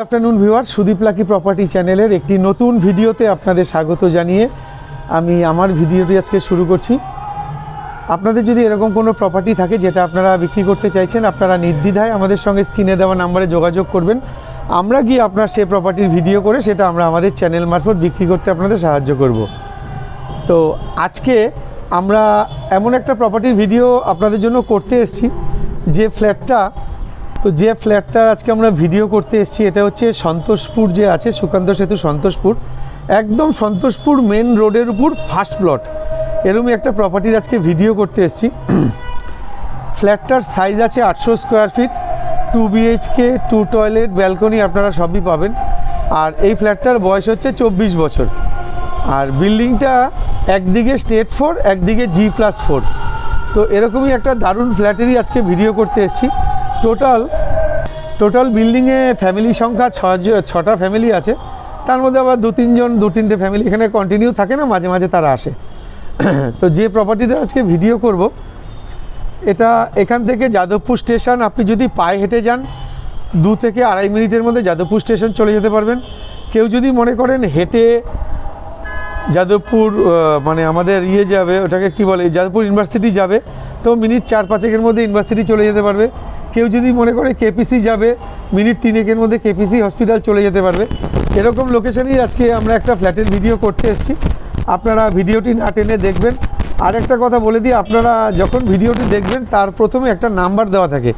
Afternoon viewer, Sudip lucky property চ্যানেলের একটি নতুন ভিডিওতে আপনাদের স্বাগত জানিয়ে আমি আমার ভিডিওটি আজকে শুরু করছি। আপনাদের যদি এরকম কোনো প্রপার্টি থাকে যেটা আপনারা বিক্রি করতে চাইছেন, আপনারা নির্দ্বিধায় আমাদের সঙ্গে স্ক্রিনে দেওয়া নাম্বারে যোগাযোগ করবেন। আমরা গিয়ে আপনার সেই প্রপার্টির ভিডিও করে সেটা আমরা আমাদের চ্যানেল মারফত বিক্রি করতে আপনাদের সাহায্য করব। তো আজকে আমরা এমন একটা প্রপার্টির ভিডিও আপনাদের জন্য করতে এসেছি যে ফ্ল্যাটটার আজকে আমরা ভিডিও করতে এসেছি। এটা হচ্ছে সন্তোষপুর যে আছে, সুকান্ত সেতু সন্তোষপুর, একদম সন্তোষপুর মেন রোডের উপর ফার্স্ট প্লট, এরকমই একটা প্রপার্টির আজকে ভিডিও করতে এসেছি। ফ্ল্যাটটার সাইজ আছে 800 square feet, 2 BHK, 2 toilet, balcony আপনারা সবই পাবেন। আর এই ফ্ল্যাটটার বয়স হচ্ছে 24 বছর। আর বিল্ডিংটা একদিকে স্টেট 4, একদিকে G+4। তো এরকমই একটা দারুণ ফ্ল্যাটেরই আজকে ভিডিও করতে এসেছি। টোটাল বিল্ডিংয়ে ফ্যামিলি সংখ্যা 6টা ফ্যামিলি আছে। তার মধ্যে আবার 2-3টে ফ্যামিলি এখানে কন্টিনিউ থাকে না, মাঝে মাঝে তারা আসে। তো যে প্রপার্টিটা আজকে ভিডিও করব, এটা এখান থেকে যাদবপুর স্টেশন, আপনি যদি পায়ে হেঁটে যান 2 থেকে 2.5 মিনিটের মধ্যে যাদবপুর স্টেশন চলে যেতে পারবেন। কেউ যদি মনে করেন হেঁটে যাদবপুর মানে আমাদের যাবে, ওটাকে কি বলে, যাদবপুর ইউনিভার্সিটি যাবে, তো মিনিট 4-5 মধ্যে ইউনিভার্সিটি চলে যেতে পারবে। কেউ যদি মনে করে KPC যাবে, মিনিট 3 মধ্যে KPC হসপিটাল চলে যেতে পারবে। এরকম লোকেশনেই আজকে আমরা একটা ফ্ল্যাটের ভিডিও করতে এসেছি। আপনারা ভিডিওটি না টেনে দেখবেন। আর একটা কথা বলে দিই, আপনারা যখন ভিডিওটি দেখবেন তার প্রথমে একটা নাম্বার দেওয়া থাকে।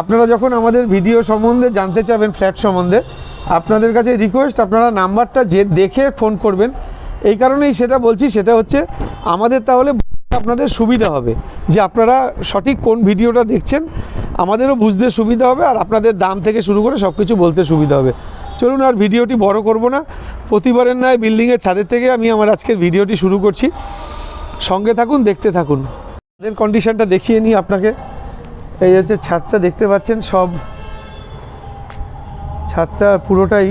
আপনারা যখন আমাদের ভিডিও সম্বন্ধে জানতে চাবেন, ফ্ল্যাট সম্বন্ধে, আপনাদের কাছে রিকোয়েস্ট আপনারা নাম্বারটা দেখে ফোন করবেন। এই কারণেই সেটা বলছি, সেটা হচ্ছে আমাদের তাহলে আপনাদের সুবিধা হবে যে আপনারা সঠিক কোন ভিডিওটা দেখছেন, আমাদেরও বুঝতে সুবিধা হবে, আর আপনাদের দাম থেকে শুরু করে সব কিছু বলতে সুবিধা হবে। চলুন আর ভিডিওটি বড় করব না, প্রতিবারের নয় বিল্ডিংয়ের ছাদের থেকে আমি আমার আজকের ভিডিওটি শুরু করছি। সঙ্গে থাকুন, দেখতে থাকুন। ছাদের কন্ডিশনটা দেখিয়ে নিই আপনাকে। এই হচ্ছে ছাদটা, দেখতে পাচ্ছেন সব ছাদটা পুরোটাই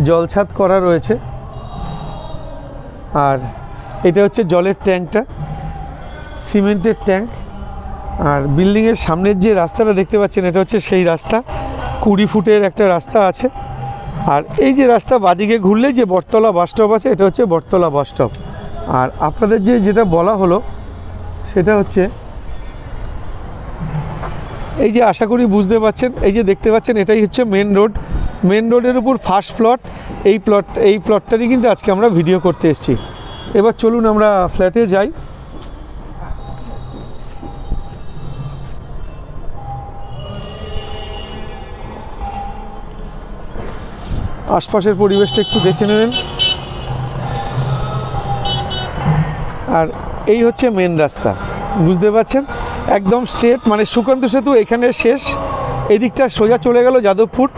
জলছাদ করা রয়েছে। আর এটা হচ্ছে জলের ট্যাঙ্কটা, সিমেন্টের ট্যাঙ্ক। আর বিল্ডিংয়ের সামনের যে রাস্তাটা দেখতে পাচ্ছেন, এটা হচ্ছে সেই রাস্তা, 20 ফুটের একটা রাস্তা আছে। আর এই যে রাস্তা বাদিকে ঘুরলে যে বটতলা বাস স্টপ আছে, এটা হচ্ছে বটতলা বাস স্টপ। আর আপনাদের যেটা বলা হলো সেটা হচ্ছে এই যে, আশা করি বুঝতে পারছেন, এই যে দেখতে পাচ্ছেন এটাই হচ্ছে মেন রোড। মেন রোডের উপর ফার্স্ট প্লট। এই প্লটটারই কিন্তু আজকে আমরা ভিডিও করতে এসেছি। এবার চলুন আমরা ফ্ল্যাটে যাই। আশপাশের পরিবেশটা একটু দেখে নেবেন। আর এই হচ্ছে মেন রাস্তা, বুঝতে পারছেন, একদম স্ট্রেট, মানে সুকান্ত সেতু এখানে শেষ, এদিকটা সোজা চলে গেল যাদবপুর।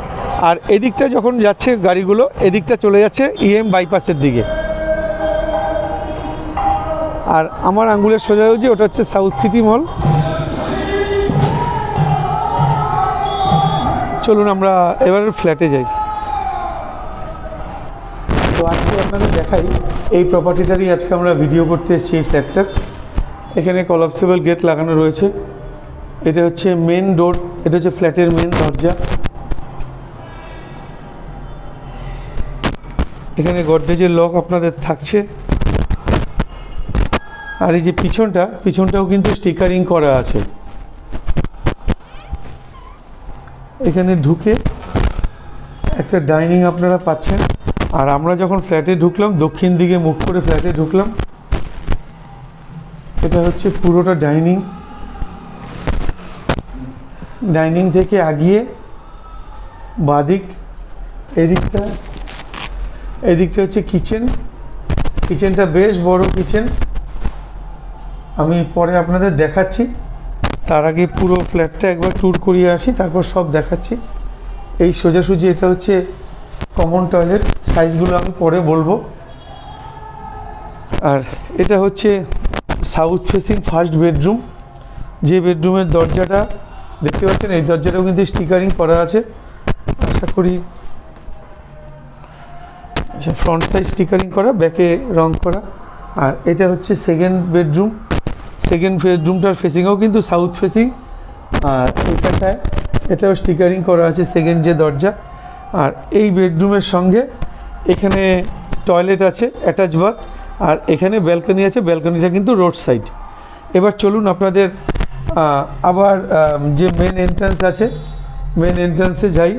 আর এদিকটা যখন যাচ্ছে গাড়িগুলো, এদিকটা চলে যাচ্ছে বাইপাসের দিকে। আর আমার আঙ্গুলের সোজা হচ্ছে ওটা হচ্ছে সাউথ সিটি মল। চলুন আমরা এবার ফ্ল্যাটে যাই। তো আজকে আপনাদের দেখাই এই প্রপার্টিটারই আজকে আমরা ভিডিও করতে এসেছি। এই ফ্ল্যাটটার এখানে কলাপসেবল গেট লাগানো রয়েছে। এটা হচ্ছে মেন ডোর, এটা হচ্ছে ফ্ল্যাটের মেন দরজা। এখানে গডরেজের লক আপনাদের থাকছে। আর এই যে পিছনটাও কিন্তু স্টিকারিং করা আছে। এখানে ঢুকে একটা ডাইনিং আপনারা পাচ্ছেন। আর আমরা যখন ফ্ল্যাটে ঢুকলাম, দক্ষিণ দিকে মুখ করে ফ্ল্যাটে ঢুকলাম। এটা হচ্ছে পুরোটা ডাইনিং থেকে আগিয়ে বাদিক, এদিকটা হচ্ছে কিচেনটা বেশ বড় কিচেন, আমি পরে আপনাদের দেখাচ্ছি। তার আগে পুরো ফ্ল্যাটটা একবার ট্যুর করিয়ে আসি, তারপর সব দেখাচ্ছি। এই সোজাসুজি এটা হচ্ছে কমন টয়লেট, সাইজগুলো আমি পরে বলবো। আর এটা হচ্ছে সাউথ ফেসিং ফার্স্ট বেডরুম। যে বেডরুমের দরজাটা দেখতে পাচ্ছেন, এই দরজাটাও কিন্তু স্টিকারিং করা আছে, আশা করি। আচ্ছা, ফ্রন্ট সাইড স্টিকারিং করা, ব্যাকে রং করা। আর এটা হচ্ছে সেকেন্ড বেডরুমটার ফেসিংও কিন্তু সাউথ ফেসিং। আর এটাও স্টিকারিং করা আছে, সেকেন্ড যে দরজা। আর এই বেডরুমের সঙ্গে এখানে টয়লেট আছে, অ্যাটাচ বাথ, আর এখানে ব্যালকনি আছে। ব্যালকনিটা কিন্তু রোড সাইড। এবার চলুন আপনাদের আবার যে মেন এন্ট্রান্স আছে, মেন এন্ট্রান্সে যাই।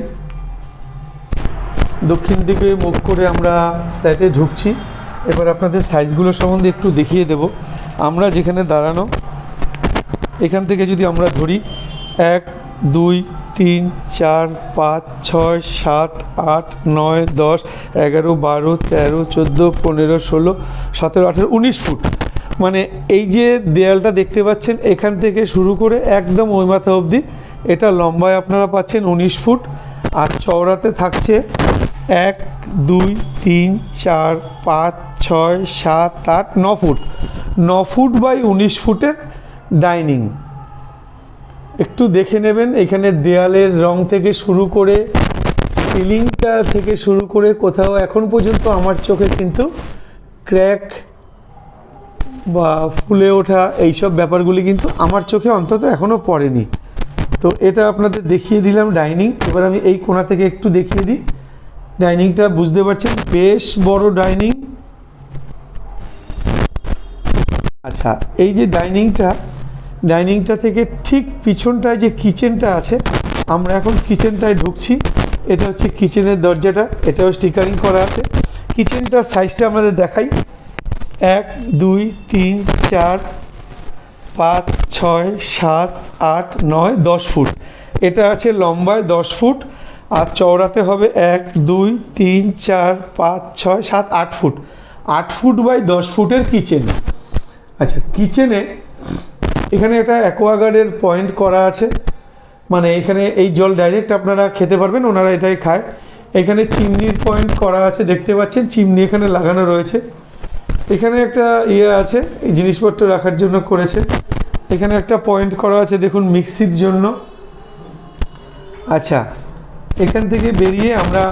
দক্ষিণ দিকে মুখ করে আমরা ফ্ল্যাটে ঢুকছি। এবার আপনাদের সাইজগুলো সম্বন্ধে একটু দেখিয়ে দেব। আমরা যেখানে দাঁড়ানো, এখান থেকে যদি আমরা ধরি 1 2 3 4 5 6 7 8 9 10 11 12 13 14 15 16 17 18 19 ফুট। মানে এই যে দেয়ালটা দেখতে পাচ্ছেন এখান থেকে শুরু করে একদম ওই মাথা অবধি, এটা লম্বায় আপনারা পাচ্ছেন 19 ফুট। আর চওড়াতে থাকছে 1 2 3 4 5 6 7 8 9 ফুট। 9 ফুট বাই 19 ফুটের ডাইনিং। একটু দেখে নেবেন, এখানে দেয়ালের রং থেকে শুরু করে সিলিংটা থেকে শুরু করে কোথাও এখন পর্যন্ত আমার চোখে কিন্তু ক্র্যাক বা ফুলে ওঠা এইসব ব্যাপারগুলি কিন্তু আমার চোখে অন্তত এখনও পড়েনি। তো এটা আপনাদের দেখিয়ে দিলাম ডাইনিং। এবার আমি এই কোণা থেকে একটু দেখিয়ে দিই। ডাইনিংটা বুঝতে পারছেন বেশ বড় ডাইনিং। আচ্ছা, এই যে ডাইনিংটা থেকে ঠিক পিছনটায় যে কিচেনটা আছে, আমরা এখন কিচেনটায় ঢুকছি। এটা হচ্ছে কিচেনের দরজাটা, এটাও স্টিকারিং করা আছে। কিচেনটার সাইজটা আমাদের দেখাই। 1 2 3 4 5 6 7 8 9 10 ফুট। এটা আছে লম্বায় 10 ফুট, আর চওড়াতে হবে 1 2 3 4 5 6 7 8 ফুট। 8 ফুট বাই 10 ফুটের কিচেন। আচ্ছা, কিচেনে এখানে একটা অ্যাকোয়াগার্ডের পয়েন্ট করা আছে, মানে এখানে এই জল ডাইরেক্ট আপনারা খেতে পারবেন, ওনারা এটাই খায়। এখানে চিমনির পয়েন্ট করা আছে, দেখতে পাচ্ছেন চিমনি এখানে লাগানো রয়েছে। এখানে একটা আছে, এই জিনিসপত্র রাখার জন্য করেছে। এখানে একটা পয়েন্ট করা আছে দেখুন মিক্সির জন্য। আচ্ছা, এখান থেকে বেরিয়ে আমরা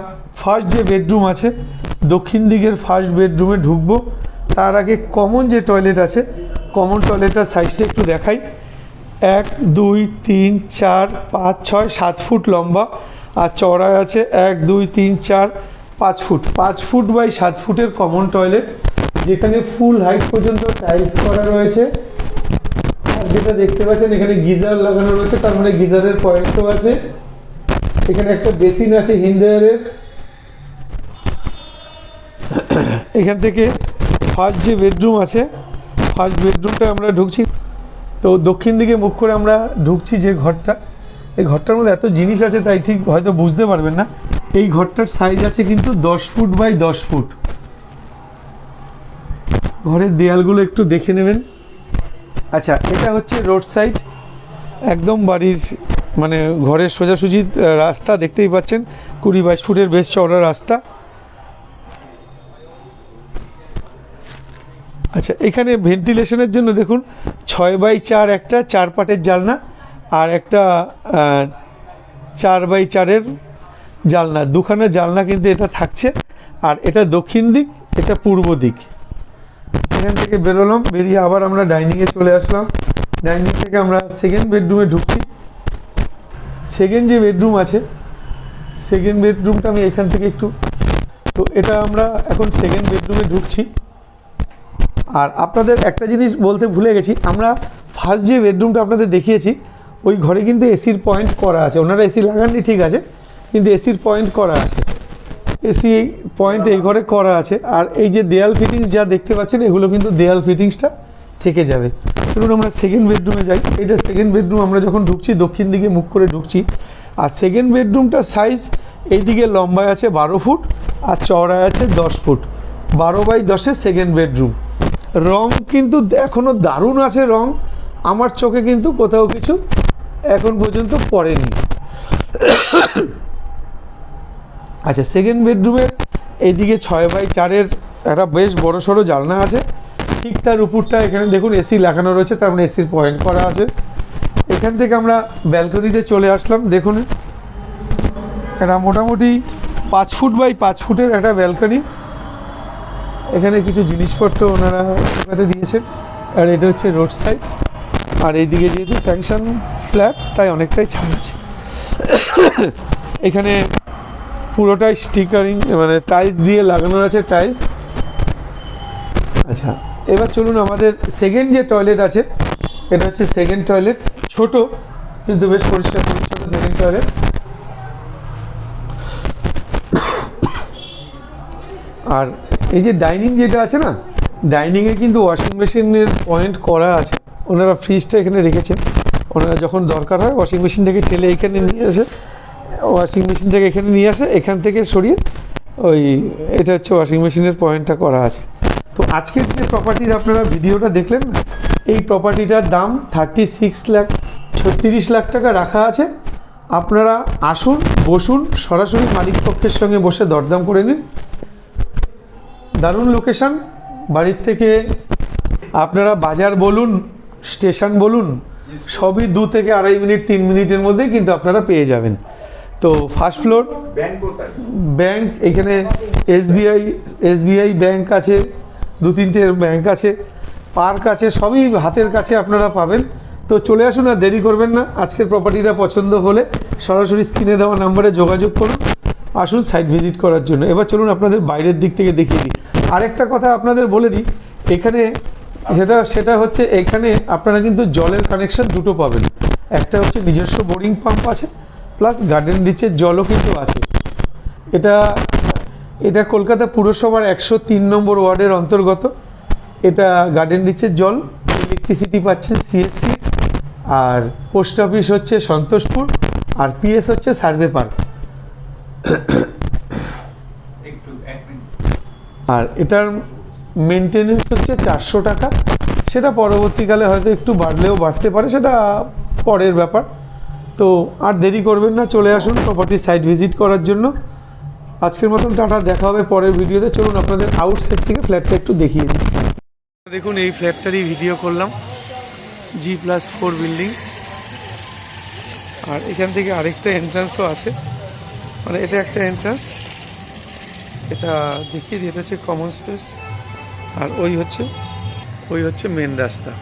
ফার্স্ট যে বেডরুম আছে, দক্ষিণ দিকের ফার্স্ট বেডরুমে ঢুকবো। তার আগে কমন যে টয়লেট আছে, কমন টয়লেটটার সাইজটা একটু দেখাই। 1 2 3 4 5 6 7 ফুট লম্বা, আর চওড়ায় আছে 1 2 3 4 5 ফুট। 5 ফুট বাই 7 ফুটের কমন টয়লেট, যেখানে ফুল হাইট পর্যন্ত টাইলস করা রয়েছে। আর যেটা দেখতে পাচ্ছেন এখানে গিজার লাগানো রয়েছে, তার মানে গিজারের পয়েন্টও আছে। এখানে একটা বেসিন আছে হিন্দায়ারের। এখান থেকে ফার্স্ট যে বেডরুম আছে, ফার্স্ট বেডরুমটা আমরা ঢুকছি। তো দক্ষিণ দিকে মুখ করে আমরা ঢুকছি যে ঘরটা, এই ঘরটার মধ্যে এত জিনিস আছে তাই ঠিক হয়তো বুঝতে পারবেন না। এই ঘরটার সাইজ আছে কিন্তু 10 ফুট বাই 10 ফুট। ঘরের দেয়ালগুলো একটু দেখে নেবেন। আচ্ছা, এটা হচ্ছে রোড সাইড, একদম বাড়ির মানে ঘরের সোজাসুজি রাস্তা দেখতেই পাচ্ছেন। 20-22 ফুটের বেশ চওড়া রাস্তা। আচ্ছা, এখানে ভেন্টিলেশনের জন্য দেখুন 6x4 একটা 4 পাটের জানলা, আর একটা 4x4-এর জানলা, দুখানা জানলা কিন্তু এটা থাকছে। আর এটা দক্ষিণ দিক, এটা পূর্ব দিক। এখান থেকে বেরোলাম, বেরিয়ে আবার আমরা ডাইনিংয়ে চলে আসলাম। ডাইনিং থেকে আমরা সেকেন্ড বেডরুমে ঢুকছি। সেকেন্ড যে বেডরুম আছে, সেকেন্ড বেডরুমটা আমি এখান থেকে একটু, তো এটা আমরা এখন সেকেন্ড বেডরুমে ঢুকছি। আর আপনাদের একটা জিনিস বলতে ভুলে গেছি, আমরা ফার্স্ট যে বেডরুমটা আপনাদের দেখিয়েছি, ওই ঘরে কিন্তু এসির পয়েন্ট করা আছে। ওনারা এসি লাগাননি ঠিক আছে, কিন্তু এসির পয়েন্ট করা আছে। এসি পয়েন্ট এই ঘরে করা আছে। আর এই যে দেয়াল ফিটিংস যা দেখতে পাচ্ছেন, এগুলো কিন্তু দেয়াল ফিটিংসটা থেকে যাবে। চলুন আমরা সেকেন্ড বেডরুমে যাই। এটা সেকেন্ড বেডরুম, আমরা যখন ঢুকছি দক্ষিণ দিকে মুখ করে ঢুকছি। আর সেকেন্ড বেডরুমটার সাইজ এইদিকে লম্বায় আছে 12 ফুট, আর চওড়ায় আছে 10 ফুট। 12x10-এর সেকেন্ড বেডরুম। রং কিন্তু এখনও দারুণ আছে রং, আমার চোখে কিন্তু কোথাও কিছু এখন পর্যন্ত পড়েনি। আচ্ছা, সেকেন্ড বেডরুমের এইদিকে 6x4-এর একটা বেশ বড় সড়ো জানলা আছে। ঠিক তার উপরটা এখানে দেখুন এসি লাগানো রয়েছে, তার মানে এসির পয়েন্ট করা আছে। এখান থেকে আমরা ব্যালকনিতে চলে আসলাম। দেখুন এটা মোটামুটি 5 ফুট বাই 5 ফুটের একটা ব্যালকনি। এখানে কিছু জিনিসপত্র ওনারা ঢোকাতে দিয়েছেন। আর এটা হচ্ছে রোড সাইড। আর এইদিকে যেহেতু স্যাংশন ফ্ল্যাট, তাই অনেকটাই ছাড় আছে। এখানে পুরোটাই স্টিকারিং মানে টাইলস দিয়ে লাগানো আছে টাইলস। আচ্ছা, এবার চলুন আমাদের সেকেন্ড যে টয়লেট আছে, এটা হচ্ছে সেকেন্ড টয়লেট, ছোট কিন্তু বেশ পরিষ্কার পরিচ্ছন্ন সেকেন্ড টয়লেট। আর এই যে ডাইনিং যেটা আছে না, ডাইনিংয়ে কিন্তু ওয়াশিং মেশিনের পয়েন্ট করা আছে, ওনারা ফ্রিজটা এখানে রেখেছেন, ওনারা যখন দরকার হয় ওয়াশিং মেশিন থেকে ঠেলে এখানে নিয়ে আসে, ওয়াশিং মেশিন থেকে এখানে নিয়ে আসে, এখান থেকে সরিয়ে ওই এটা হচ্ছে ওয়াশিং মেশিনের পয়েন্টটা করা আছে। তো আজকের যে প্রপার্টির আপনারা ভিডিওটা দেখলেন না, এই প্রপার্টিটার দাম 36 লাখ টাকা রাখা আছে। আপনারা আসুন, বসুন, সরাসরি মালিক পক্ষের সঙ্গে বসে দরদাম করে নিন। দারুণ লোকেশন, বাড়ির থেকে আপনারা বাজার বলুন, স্টেশন বলুন, সবই 2 থেকে 2.5 মিনিট 3 মিনিটের মধ্যেই কিন্তু আপনারা পেয়ে যাবেন। তো ফার্স্ট ফ্লোর, ব্যাংক এখানে এসবিআই ব্যাংক আছে, 2-3টে ব্যাংক আছে, পার্ক আছে, সবই হাতের কাছে আপনারা পাবেন। তো চলে আসুন, আর দেরি করবেন না। আজকের প্রপার্টিটা পছন্দ হলে সরাসরি স্ক্রিনে দেওয়া নাম্বারে যোগাযোগ করুন, আসুন সাইট ভিজিট করার জন্য। এবার চলুন আপনাদের বাইরের দিক থেকে দেখিয়ে দিই। আরেকটা কথা আপনাদের বলে দিই, এখানে সেটা হচ্ছে এখানে আপনারা কিন্তু জলের কানেকশন দুটো পাবেন। একটা হচ্ছে নিজস্ব বোরিং পাম্প আছে, প্লাস গার্ডেন রিচের জলও কিন্তু আছে। এটা কলকাতা পুরসভার 103 নম্বর ওয়ার্ডের অন্তর্গত। এটা গার্ডেন রিচের জল, ইলেকট্রিসিটি পাচ্ছেন সিএসসি, আর পোস্ট অফিস হচ্ছে সন্তোষপুর, আর পিএস হচ্ছে সার্ভে পার্ক। আর এটার মেনটেনেন্স হচ্ছে 400 টাকা। সেটা পরবর্তীকালে হয়তো একটু বাড়লেও বাড়তে পারে, সেটা পরের ব্যাপার। তো আর দেরি করবেন না, চলে আসুন প্রপার্টির সাইট ভিজিট করার জন্য। আজকের মতন টাটা, দেখা হবে পরের ভিডিওতে। চলুন আপনাদের আউটসাইড থেকে ফ্ল্যাটটা একটু দেখিয়ে দিই। দেখুন, এই ফ্ল্যাটটারই ভিডিও করলাম, G+4 বিল্ডিং। আর এখান থেকে আরেকটা এন্ট্রান্সও আছে, মানে এটা একটা এন্ট্রান্স, এটা দেখিয়ে দিই। এটা হচ্ছে কমন স্পেস, আর ওই হচ্ছে মেন রাস্তা।